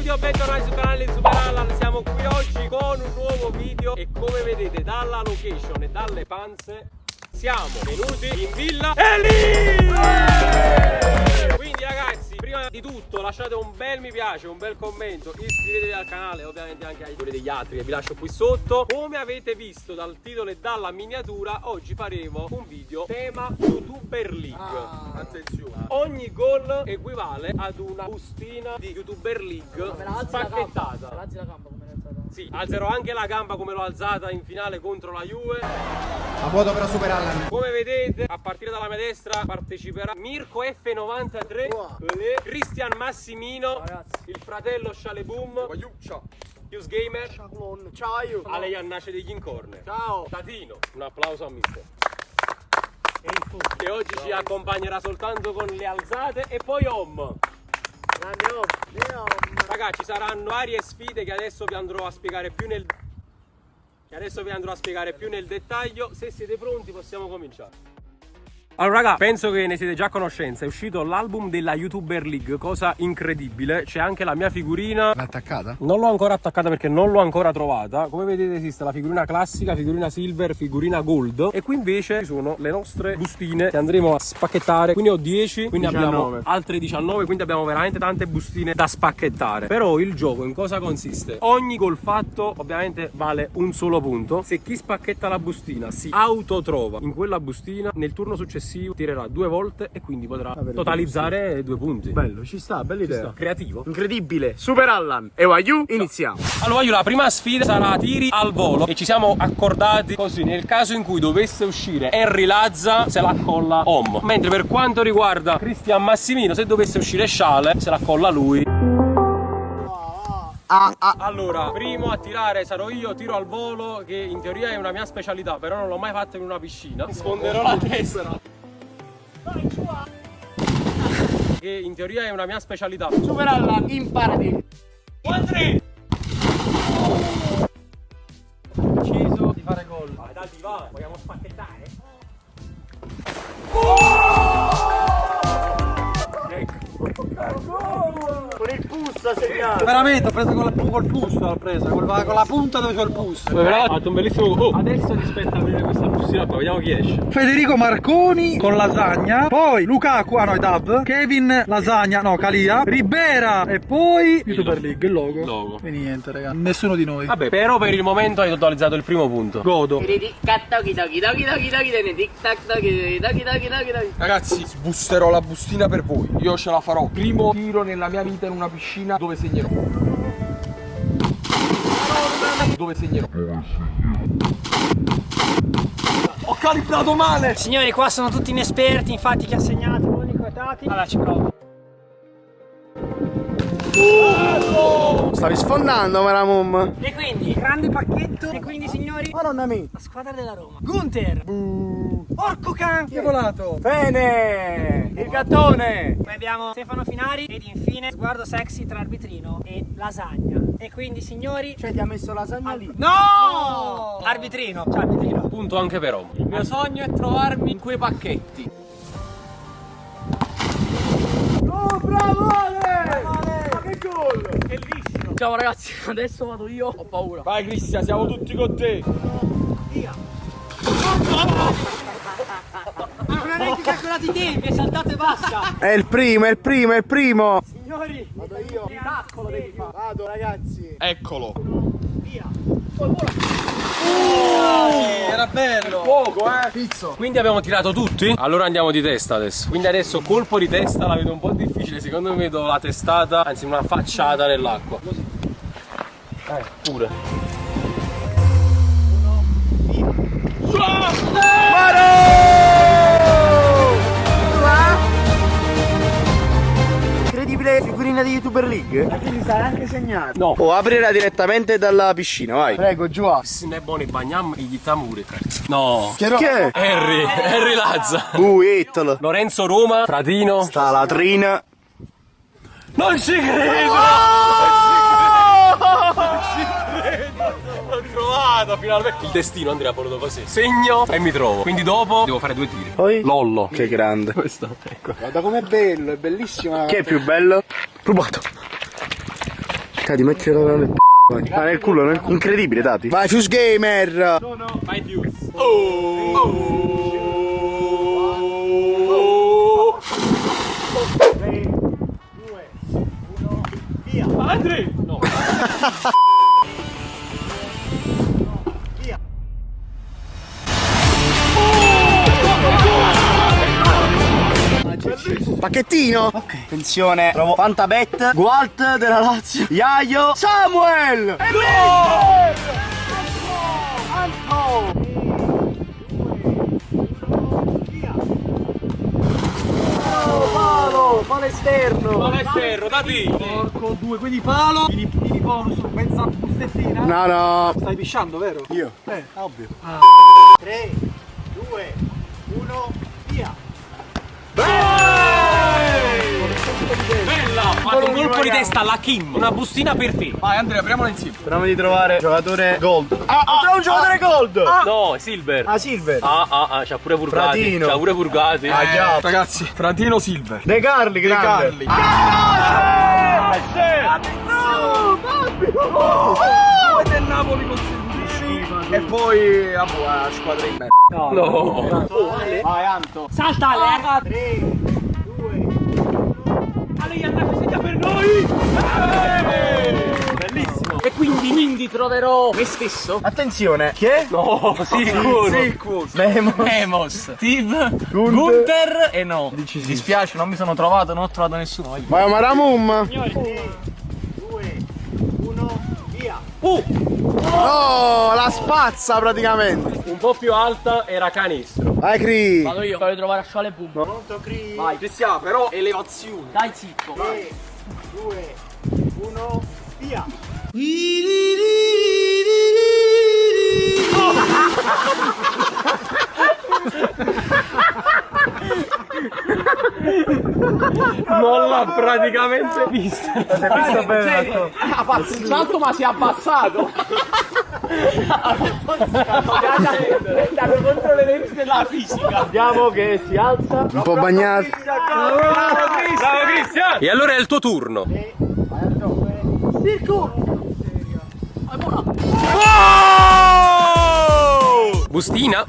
benvenuti o bentornati sul canale di Super Allan. Siamo qui oggi con un nuovo video e come vedete dalla location e dalle panze siamo venuti in Villa Eli! Quindi ragazzi, prima di tutto lasciate un bel mi piace, un bel commento, iscrivetevi al canale, ovviamente anche ai quelli degli altri che vi lascio qui sotto. Come avete visto dal titolo e dalla miniatura, oggi faremo un video tema YouTuber League. Attenzione, ogni gol equivale ad una bustina di YouTuber League spacchettata. Alzi la gamba come l'hai alzata? Sì, alzerò anche la gamba come l'ho alzata in finale contro la Juve. A vuoto per Super Allan. Come vedete, a partire dalla mia destra parteciperà Mirko F93, Cristian Massimino, il fratello Shaleboom, Pius Gamer, Ciao. Ale Iannace degli Incorne, Ciao. Tatino, un applauso a mister, che oggi ci accompagnerà soltanto con le alzate, e poi Om. Ragazzi, ci saranno varie sfide che adesso vi andrò a spiegare più nel dettaglio. Se siete pronti possiamo cominciare. Allora raga, penso che ne siete già a conoscenza, è uscito l'album della YouTuber League, cosa incredibile, c'è anche la mia figurina. L'ha attaccata? Non l'ho ancora attaccata perché non l'ho ancora trovata. Come vedete esiste la figurina classica, figurina silver, figurina gold, e qui invece ci sono le nostre bustine che andremo a spacchettare. Quindi ho 10, quindi 19. Abbiamo altre 19, quindi abbiamo veramente tante bustine da spacchettare. Però il gioco in cosa consiste? Ogni gol fatto ovviamente vale un solo punto. Se chi spacchetta la bustina si autotrova in quella bustina, nel turno successivo tirerà 2 volte e quindi potrà totalizzare 2 punti. Bello, ci sta, bella idea. Creativo. Incredibile. Super Allan e Wayu, iniziamo. Allora la prima sfida sarà tiri al volo e ci siamo accordati così: nel caso in cui dovesse uscire Henry Lazza se la colla Om, mentre per quanto riguarda Cristian Massimino, se dovesse uscire Shale se la colla lui. Allora, primo a tirare sarò io, tiro al volo, che in teoria è una mia specialità, però non l'ho mai fatto in una piscina. Sfonderò la testa. Che in teoria è una mia specialità. Super Allan, imparati. 1-3. Deciso di fare gol. Vai, dai, va, vogliamo spacchettare? Con il pus ha segnato. Veramente, ho preso col pus, l'ho presa, con la punta dove c'ho il pus. Però ha fatto un bellissimo. Adesso rispetta a aprire questa bustina, poi vediamo chi esce. Federico Marconi con Lasagna, poi Lukaku, no, i Dub, Kevin Lasagna, no, Calia, Ribera e poi YouTuber League, il logo. E niente, raga, nessuno di noi. Vabbè, però per il momento hai totalizzato il primo punto. Godo. Ragazzi, sbusterò la bustina per voi. Io ce la farò. Primo tiro nella mia vita in una piscina dove segnerò. Ho calibrato male! Signori, qua sono tutti inesperti, infatti chi ha segnato, l'unico è Tati. Allora ci provo. Stavi sfondando, Maramum. E quindi, grande pacchetto. E quindi signori, Madonna mia, la squadra della Roma. Gunther. Porco can. Chi è volato? Bene. Il gattone. Poi abbiamo Stefano Finari. Ed infine sguardo sexy tra arbitrino e Lasagna. E quindi signori, Cioè ti ha messo lasagna lì? no! Arbitrino. Ciao arbitrino. Punto anche per Om. Il mio sogno è trovarmi in quei pacchetti. Oh, bravo Ale! Ma che gol! Bellissimo. Ciao ragazzi, adesso vado io. Ho paura. Vai Cristian, siamo tutti con te. Non è neanche calcolati i tempi, è saltato e basta. È il primo. Signori, Vado io. miracolo devi fare. Vado ragazzi. Eccolo. Era bello. Poco, Pizzo. Quindi abbiamo tirato tutti? Allora andiamo di testa adesso. Quindi adesso colpo di testa la vedo un po' difficile. Secondo me do la testata, anzi una facciata nell'acqua. Pure. Incredibile figurina di YouTuber League. Quindi sai anche segnato. No. Oh, aprila direttamente dalla piscina, vai. Prego, giù a. Se ne è buoni bagniamo e gli diamo pure. No. Che è? Henry Lazza. Italo. Lorenzo Roma. Fratino. Sta latrina. Non ci credo! L'ho trovato finalmente. Il destino Andrea ha voluto così. Segno e mi trovo. Quindi dopo devo fare 2 tiri. Poi? Lollo. Che grande. Questo, ecco. Guarda com'è bello, è bellissimo. Che è più bello? Rubato. cercare di mettere la nel nel culo, nel culo. Incredibile, dati. Vai, Fuse Gamer! Vai Fuse. Andre! No. Pacchettino. Ok. Attenzione. Trovo Fantabet, Gualt della Lazio, Iaio, Samuel! E palo esterno. Palo esterno, dati. Porco due, quindi palo, mini bonus, mezza bustettina. No. Stai pisciando, vero? Io? Ovvio. 3, 2, 1, via. Bella! Fate un colpo di testa alla Kim. Una bustina per te. Vai Andrea, apriamola insieme. Speriamo di trovare giocatore gold. Trovo un giocatore gold! No, Silver. Silver. C'ha pure Purgati. Fratino. C'ha pure Purgati. Ragazzi, Fratino Silver. De Carli, grande. Del Napoli consentiti. E poi la squadra in merda. No. Vai, Anto. Salta Ale. 3, 2, Ale gli attacca segna per noi. bellissimo. E quindi troverò me stesso. Attenzione. Chi è? No, sicuro. Memos. Steve, Gunther. Gunther e no. Mi dispiace, non mi sono trovato, non ho trovato nessuno. Vai, Maramum. 3, 2, 1, via. Oh, la spazza praticamente. Un po' più alta era canestro. Vai, Cri. Vado io, voglio trovare a Sciale Pum. Pronto, Cri. Vai, Cristiano, però elevazione. Dai zitto. 3, 2, 1, via. Non l'ha praticamente vista. Visto bene. Ha fatto un salto ma si è abbassato. Danno contro le leggi della fisica. Vediamo che si alza. Un po' bagnato. Bravo Cristian. E allora è il tuo turno. Bustina.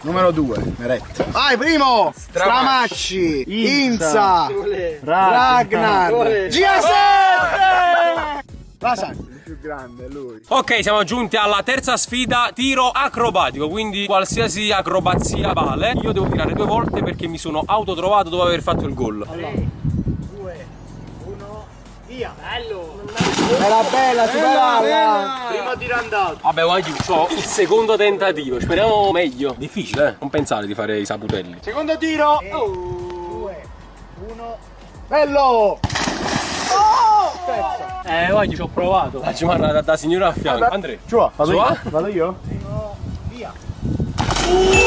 Numero 2, Meret. Vai, primo. Stramacci. Inza. Ragnar. G7. Lasagna. Il più grande è lui. Ok, siamo giunti alla terza sfida, tiro acrobatico, quindi qualsiasi acrobazia vale. Io devo tirare 2 volte perché mi sono autotrovato dopo aver fatto il gol. 3, 2, 1, via. Bello. Era bella, superarla. Primo tiro andato. Vabbè, guarda, ho il secondo tentativo, speriamo meglio. Difficile, Non pensare di fare i saputelli. Secondo tiro. 2, 1. Bello. Guarda, ci ho provato. Ci guarda da signora a fianco. Andrea. Giù, vado Giù? io. Vado io. Via.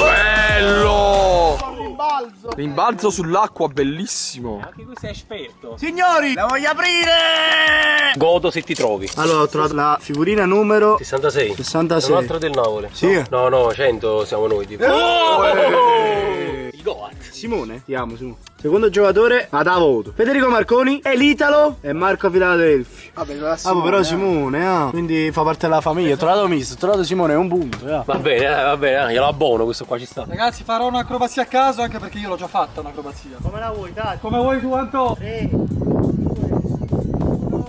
Bello! Rimbalzo. Rimbalzo sull'acqua, bellissimo. Anche questo è esperto. Signori, la voglio aprire. Godo se ti trovi. Allora, ho trovato la figurina numero 66. 66. Un altro del Napoli. Sì. No, 100 siamo noi. Tipo. Il Goat. Simone, ti amo Simone. Secondo giocatore ad voto Federico Marconi e l'Italo e Marco Filadelfi. Vabbè, però Simone, quindi fa parte della famiglia. Ho trovato misto, ho trovato Simone, è un punto. Va bene, glielo abbono, questo qua ci sta. Ragazzi, farò un'acrobazia a caso anche perché io l'ho già fatta un'acrobazia. Come la vuoi, dai? Come vuoi tu, Anto? 3, 2,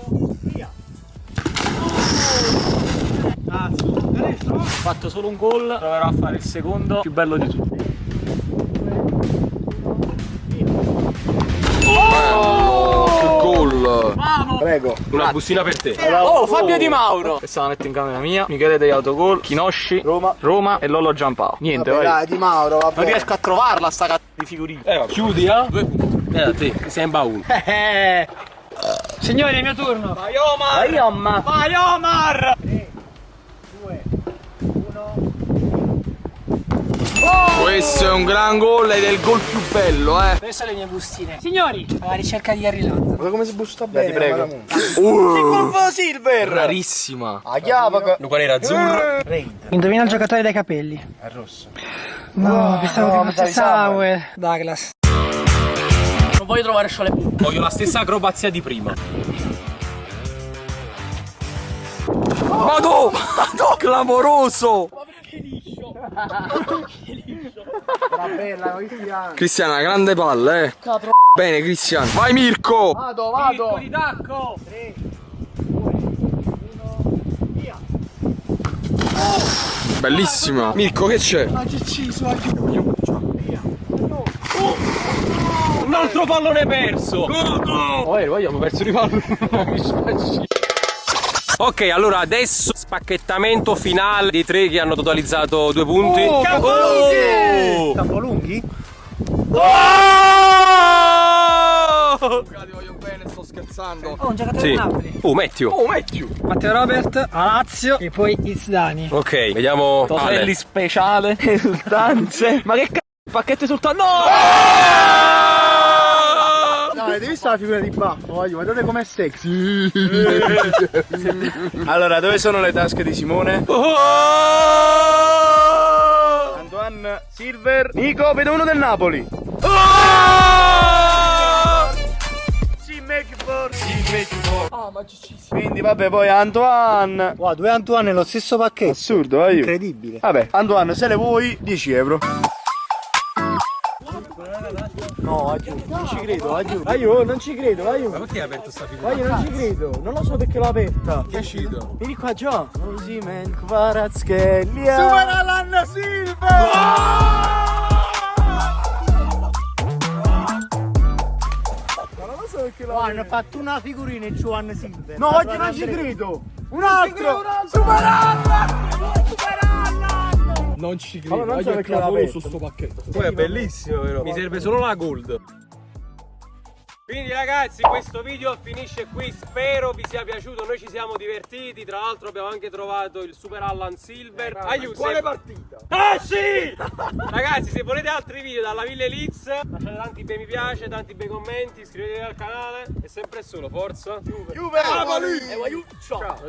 1, via. Ho fatto solo un gol, proverò a fare il secondo più bello di tutti. Che gol! Prego. Una bustina per te. Oh, Fabio Di Mauro. Questa la metto in camera mia. Michele degli autogol, Chinosci, Roma e Lollo Giampaolo. Niente, Vabbè, vai. dai, Di Mauro, vabbè. Non riesco a trovarla sta cazzo di figurina. Chiudi, a te, sei in baule. Signori, è il mio turno. Vai Omar. Vai Omar. 3, 2, 1. Questo è un gran gol ed è il gol più bello, Queste sono le mie bustine. Signori, alla ricerca di Harry Lanza. Guarda come si busta bene, ti prego. Colpo Silver. Rarissima. A chiave. Qual era azzurro? Indovina il giocatore dai capelli. È rosso. No, pensavo no, che fosse mi sa di Samuel. Douglas. Non voglio trovare Sciole Pum. Voglio la stessa acrobazia di prima. Vado, clamoroso. Era bella, Cristiano. Cristiano, una grande palla, Bene, Cristiano. Vai, Mirko. Vado. Di tacco. 3, 2, 1, via. Bellissima. Mirko, che c'è? Un altro pallone perso. Abbiamo perso di pallone. Ok, allora adesso spacchettamento finale dei 3 che hanno totalizzato 2 punti. Campolunghi? Ti voglio bene, sto scherzando. Oh, un giocatore Sì. di Napoli. Matthew. Matteo Robert a Lazio e poi Izdani. Ok, vediamo. Ale. speciale, esultanze. Ma che cazzo? Pacchetto esultanze? No! No, avete visto la figura di Baffo? Guardate com'è sexy. Allora, dove sono le tasche di Simone? Antoine, Silver, Nico, vedo uno del Napoli. Quindi vabbè, poi Antoine. Wow, 2 Antoine nello stesso pacchetto. Assurdo, vai. Incredibile. Vabbè, Antoine, se le vuoi, 10 euro. No, non ci credo, Aiu, non ci credo, Aiu. Ma perché hai aperto sta figura? Aiu, non ci credo, non lo so perché l'ho aperta. Che è uscito? Vieni qua già. Osimen, Kvaratskhelia. Supera l'anno Silver! Wow, hanno fatto una figurina in Juan Silver. No, oggi non ci credo. Un altro. Non ci Allora, non so perché l'ha aperto. sto pacchetto. Poi è bellissimo, vero? Mi serve solo la gold. Quindi ragazzi, questo video finisce qui, spero vi sia piaciuto, noi ci siamo divertiti, tra l'altro abbiamo anche trovato il Super Allan Silver. Aiuto! Quale partita? Ah sì! Ragazzi, se volete altri video dalla Villa Eliz, lasciate tanti bei mi piace, tanti bei commenti, iscrivetevi al canale e sempre e solo, forza! Juve! Napoli! Ciao.